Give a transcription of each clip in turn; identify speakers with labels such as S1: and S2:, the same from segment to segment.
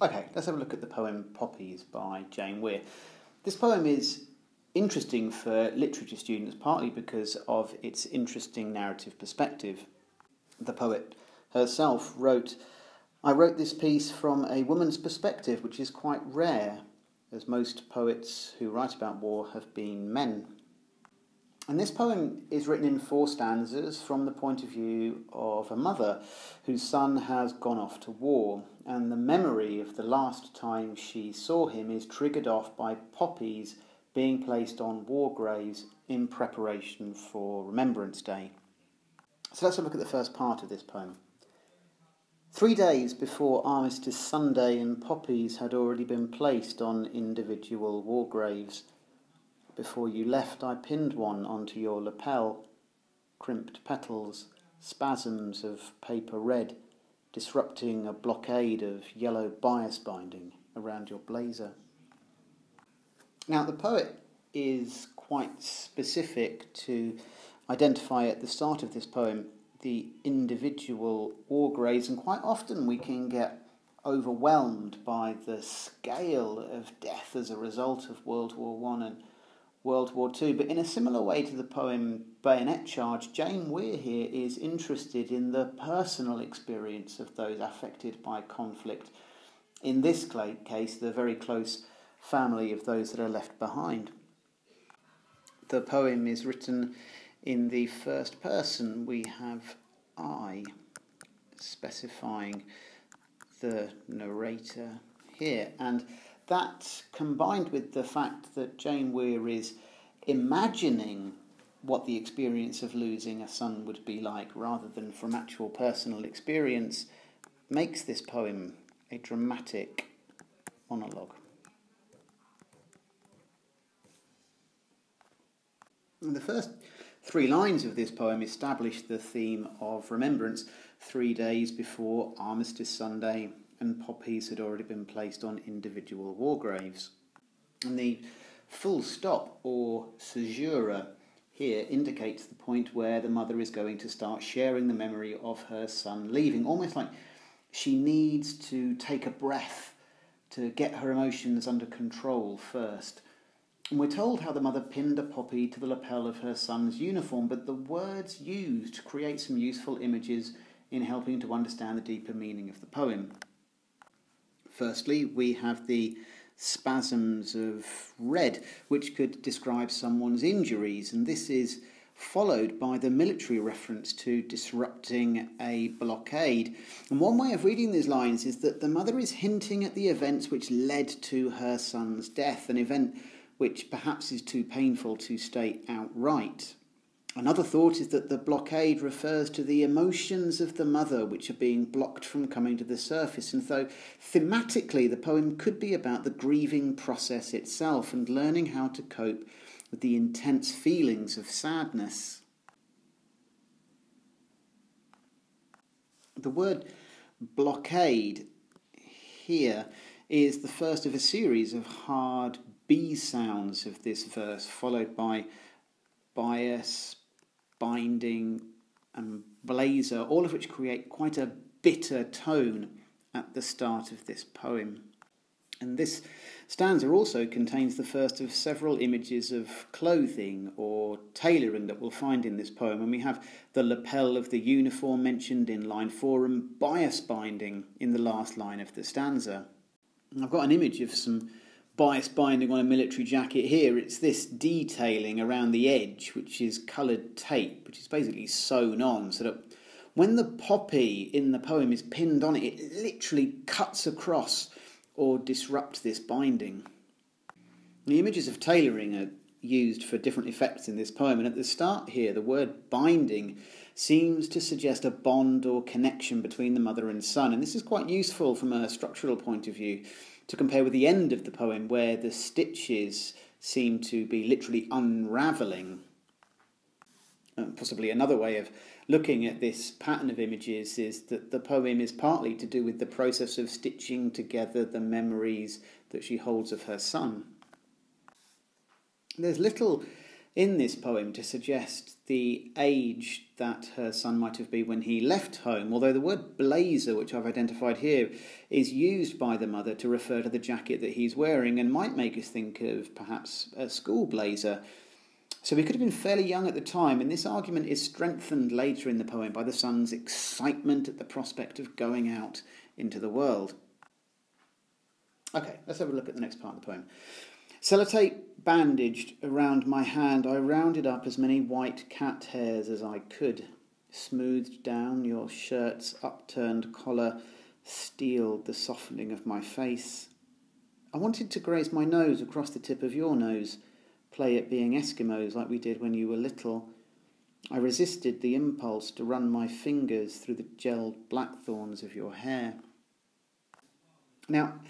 S1: Okay, let's have a look at the poem Poppies by Jane Weir. This poem is interesting for literature students, partly because of its interesting narrative perspective. The poet herself wrote, "I wrote this piece from a woman's perspective, which is quite rare, as most poets who write about war have been men." And this poem is written in 4 stanzas from the point of view of a mother whose son has gone off to war, and the memory of the last time she saw him is triggered off by poppies being placed on war graves in preparation for Remembrance Day. So let's have a look at the first part of this poem. 3 days before Armistice Sunday, and poppies had already been placed on individual war graves. Before you left, I pinned one onto your lapel. Crimped petals, spasms of paper red, disrupting a blockade of yellow bias binding around your blazer. Now, the poet is quite specific to identify at the start of this poem the individual war graves, and quite often we can get overwhelmed by the scale of death as a result of World War I and World War II. But in a similar way to the poem Bayonet Charge, Jane Weir here is interested in the personal experience of those affected by conflict. In this case, the very close family of those that are left behind. The poem is written in the first person. We have I, specifying the narrator here, and that, combined with the fact that Jane Weir is imagining what the experience of losing a son would be like rather than from actual personal experience, makes this poem a dramatic monologue. The first 3 lines of this poem establish the theme of remembrance. 3 days before Armistice Sunday, and poppies had already been placed on individual war graves. And the full stop, or caesura, here indicates the point where the mother is going to start sharing the memory of her son leaving, almost like she needs to take a breath to get her emotions under control first. And we're told how the mother pinned a poppy to the lapel of her son's uniform, but the words used create some useful images in helping to understand the deeper meaning of the poem. Firstly, we have the spasms of red, which could describe someone's injuries, and this is followed by the military reference to disrupting a blockade. And one way of reading these lines is that the mother is hinting at the events which led to her son's death, an event which perhaps is too painful to state outright. Another thought is that the blockade refers to the emotions of the mother which are being blocked from coming to the surface, and so thematically the poem could be about the grieving process itself and learning how to cope with the intense feelings of sadness. The word blockade here is the first of a series of hard B sounds of this verse, followed by bias, binding and blazer, all of which create quite a bitter tone at the start of this poem. And this stanza also contains the first of several images of clothing or tailoring that we'll find in this poem. And we have the lapel of the uniform mentioned in line 4 and bias binding in the last line of the stanza. And I've got an image of some bias binding on a military jacket here. It's this detailing around the edge, which is coloured tape, which is basically sewn on, so that when the poppy in the poem is pinned on it, it literally cuts across or disrupts this binding. The images of tailoring are used for different effects in this poem, and at the start here, the word binding seems to suggest a bond or connection between the mother and son, and this is quite useful from a structural point of view to compare with the end of the poem, where the stitches seem to be literally unravelling. Possibly another way of looking at this pattern of images is that the poem is partly to do with the process of stitching together the memories that she holds of her son. There's little in this poem to suggest the age that her son might have been when he left home, although the word blazer, which I've identified here, is used by the mother to refer to the jacket that he's wearing and might make us think of perhaps a school blazer. So he could have been fairly young at the time, and this argument is strengthened later in the poem by the son's excitement at the prospect of going out into the world. Okay, let's have a look at the next part of the poem. Sellotape bandaged around my hand, I rounded up as many white cat hairs as I could, smoothed down your shirt's upturned collar, steeled the softening of my face. I wanted to graze my nose across the tip of your nose, play at being Eskimos like we did when you were little. I resisted the impulse to run my fingers through the gelled blackthorns of your hair. Now,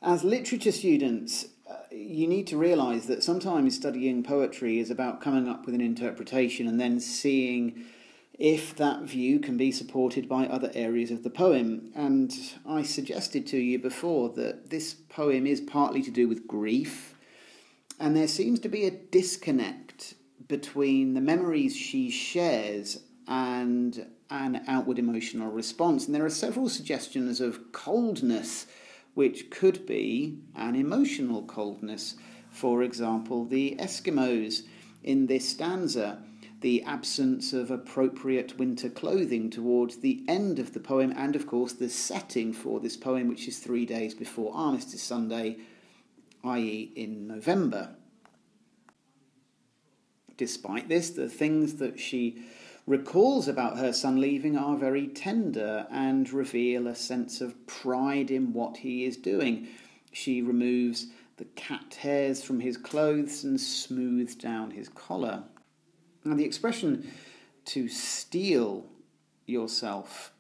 S1: as literature students, you need to realise that sometimes studying poetry is about coming up with an interpretation and then seeing if that view can be supported by other areas of the poem. And I suggested to you before that this poem is partly to do with grief, and there seems to be a disconnect between the memories she shares and an outward emotional response. And there are several suggestions of coldness, which could be an emotional coldness. For example, the Eskimos in this stanza, the absence of appropriate winter clothing towards the end of the poem, and of course the setting for this poem, which is 3 days before Armistice Sunday, i.e. in November. Despite this, the things that she recalls about her son leaving are very tender and reveal a sense of pride in what he is doing. She removes the cat hairs from his clothes and smooths down his collar. Now, the expression to steel yourself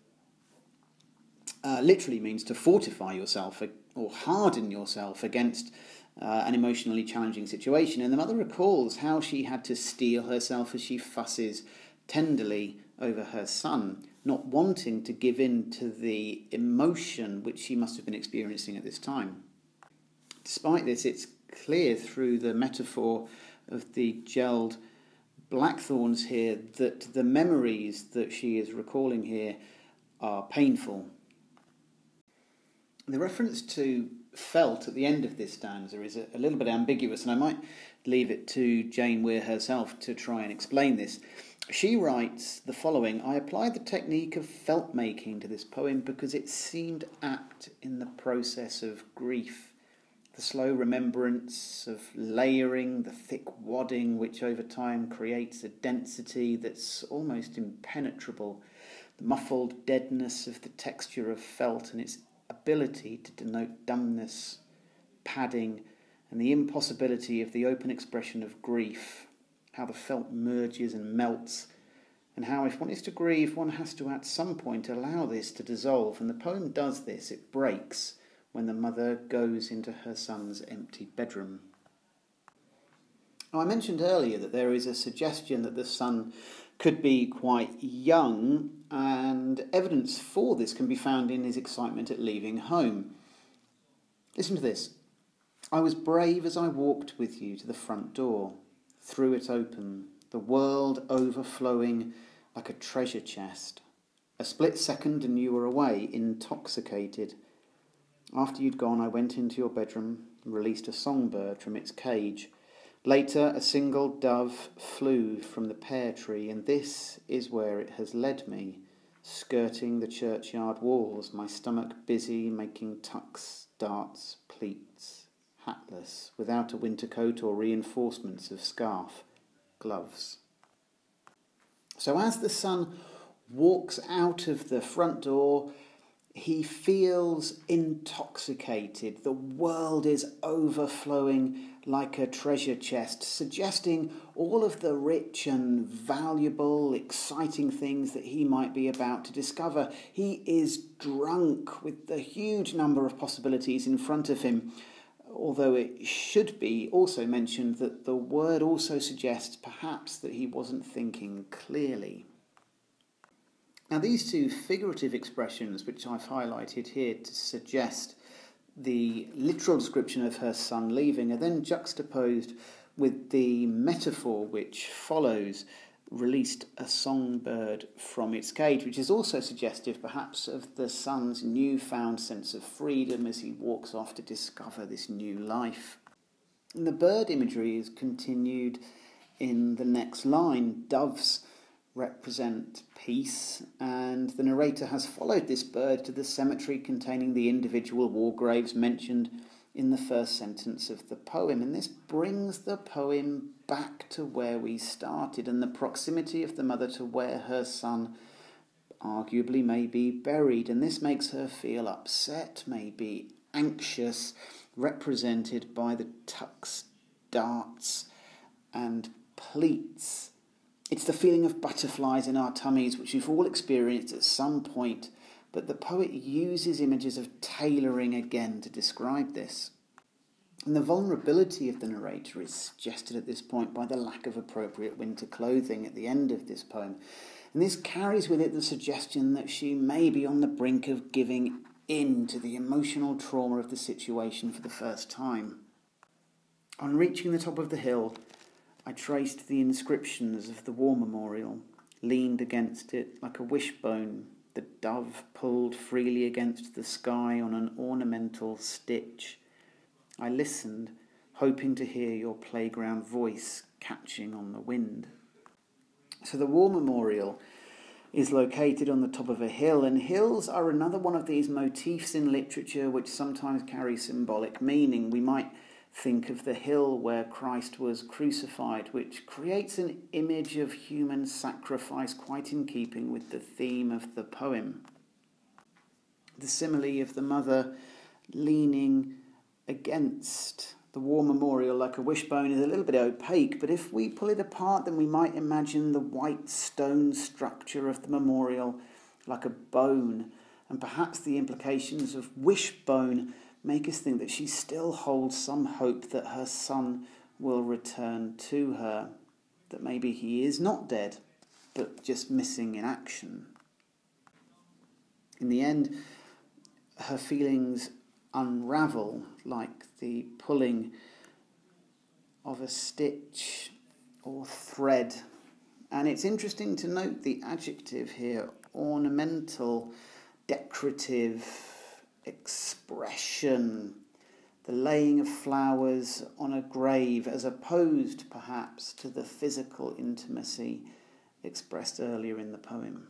S1: literally means to fortify yourself or harden yourself against an emotionally challenging situation. And the mother recalls how she had to steel herself as she fusses tenderly over her son, not wanting to give in to the emotion which she must have been experiencing at this time. Despite this, it's clear through the metaphor of the gelled blackthorns here that the memories that she is recalling here are painful. The reference to felt at the end of this stanza is a little bit ambiguous, and I might leave it to Jane Weir herself to try and explain this. She writes the following: I applied the technique of felt making to this poem because it seemed apt in the process of grief. The slow remembrance of layering, the thick wadding which over time creates a density that's almost impenetrable, the muffled deadness of the texture of felt and its ability to denote dumbness, padding, and the impossibility of the open expression of grief, how the felt merges and melts, and how if one is to grieve, one has to at some point allow this to dissolve. And the poem does this. It breaks when the mother goes into her son's empty bedroom. Now, I mentioned earlier that there is a suggestion that the son could be quite young, and evidence for this can be found in his excitement at leaving home. Listen to this. I was brave as I walked with you to the front door, threw it open, the world overflowing like a treasure chest. A split second and you were away, intoxicated. After you'd gone, I went into your bedroom and released a songbird from its cage. Later, a single dove flew from the pear tree, and this is where it has led me, skirting the churchyard walls, my stomach busy making tucks, darts, pleats, hatless, without a winter coat or reinforcements of scarf, gloves. So as the son walks out of the front door, he feels intoxicated. The world is overflowing like a treasure chest, suggesting all of the rich and valuable, exciting things that he might be about to discover. He is drunk with the huge number of possibilities in front of him, although it should be also mentioned that the word also suggests perhaps that he wasn't thinking clearly. Now, these two figurative expressions, which I've highlighted here to suggest the literal description of her son leaving, are then juxtaposed with the metaphor which follows, released a songbird from its cage, which is also suggestive perhaps of the son's newfound sense of freedom as he walks off to discover this new life. And the bird imagery is continued in the next line. Doves represent peace, and the narrator has followed this bird to the cemetery containing the individual war graves mentioned in the first sentence of the poem. And this brings the poem back to where we started, and the proximity of the mother to where her son arguably may be buried. And this makes her feel upset, maybe anxious, represented by the tucks, darts, and pleats. It's the feeling of butterflies in our tummies, which we've all experienced at some point, but the poet uses images of tailoring again to describe this. And the vulnerability of the narrator is suggested at this point by the lack of appropriate winter clothing at the end of this poem. And this carries with it the suggestion that she may be on the brink of giving in to the emotional trauma of the situation for the first time. On reaching the top of the hill, I traced the inscriptions of the war memorial, leaned against it like a wishbone, the dove pulled freely against the sky on an ornamental stitch. I listened, hoping to hear your playground voice catching on the wind. So the war memorial is located on the top of a hill, and hills are another one of these motifs in literature which sometimes carry symbolic meaning. We might think of the hill where Christ was crucified, which creates an image of human sacrifice quite in keeping with the theme of the poem. The simile of the mother leaning against the war memorial like a wishbone is a little bit opaque, but if we pull it apart, then we might imagine the white stone structure of the memorial like a bone, and perhaps the implications of wishbone make us think that she still holds some hope that her son will return to her, that maybe he is not dead, but just missing in action. In the end, her feelings unravel like the pulling of a stitch or thread. And it's interesting to note the adjective here, ornamental, decorative, expression, the laying of flowers on a grave, as opposed perhaps to the physical intimacy expressed earlier in the poem.